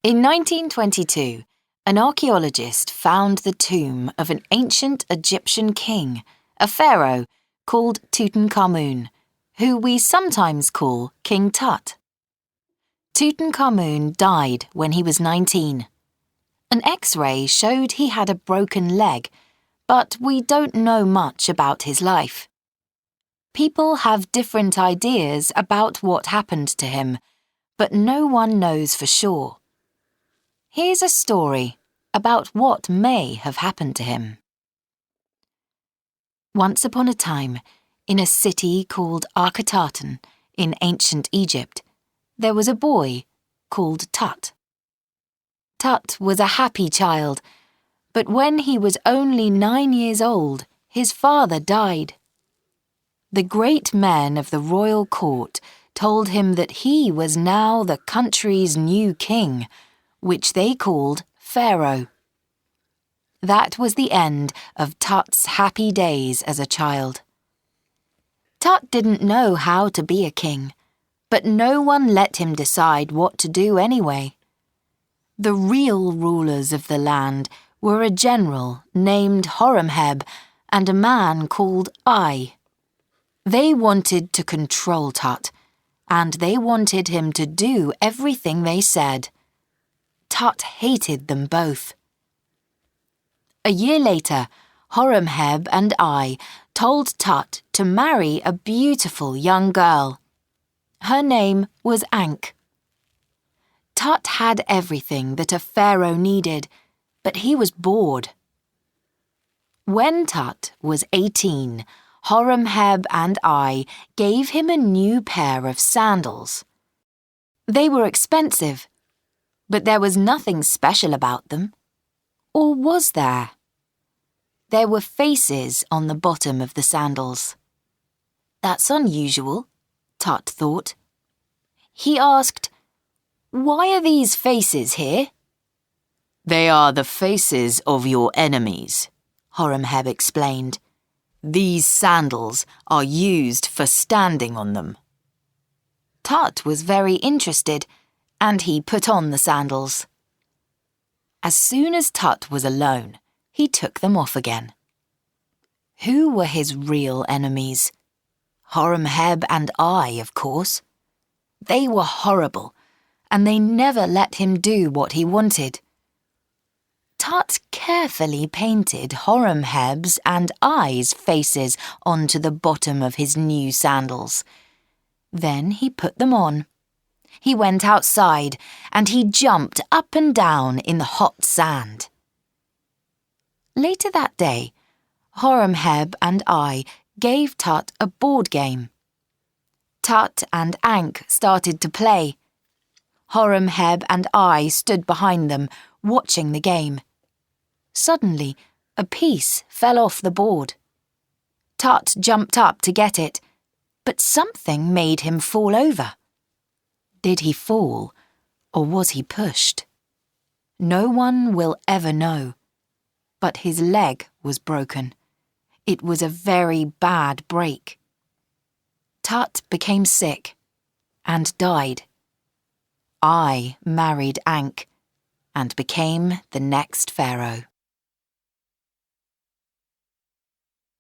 In 1922, an archaeologist found the tomb of an ancient Egyptian king, a pharaoh called Tutankhamun, who we sometimes call King Tut. Tutankhamun died when he was 19. An X-ray showed he had a broken leg, but we don't know much about his life. People have different ideas about what happened to him, but no one knows for sure. Here's a story about what may have happened to him. Once upon a time, in a city called Akhetaten in ancient Egypt, there was a boy called Tut. Tut was a happy child, but when he was only 9 years old, his father died. The great men of the royal court told him that he was now the country's new king, which they called Pharaoh. That was the end of Tut's happy days as a child. Tut didn't know how to be a king, but no one let him decide what to do anyway. The real rulers of the land were a general named Horemheb and a man called Ay. They wanted to control Tut, and they wanted him to do everything they said. Tut hated them both. A year later, Horemheb and Ay told Tut to marry a beautiful young girl. Her name was Ankh. Tut had everything that a pharaoh needed, but he was bored. When Tut was 18, Horemheb and Ay gave him a new pair of sandals. They were expensive, but there was nothing special about them. Or was there? There were faces on the bottom of the sandals. That's unusual, Tut thought. He asked, "Why are these faces here?" "They are the faces of your enemies," Horemheb explained. "These sandals are used for standing on them." Tut was very interested, and he put on the sandals. As soon as Tut was alone, he took them off again. Who were his real enemies? Horemheb and Ay, of course. They were horrible, and they never let him do what he wanted. Tut carefully painted Horemheb's and Ay's faces onto the bottom of his new sandals. Then he put them on. He went outside, and he jumped up and down in the hot sand. Later that day, Horemheb and Ay gave Tut a board game. Tut and Ankh started to play. Horemheb and Ay stood behind them, watching the game. Suddenly, a piece fell off the board. Tut jumped up to get it, but something made him fall over. Did he fall, or was he pushed? No one will ever know. But his leg was broken. It was a very bad break. Tut became sick and died. Ay married Ankh and became the next pharaoh.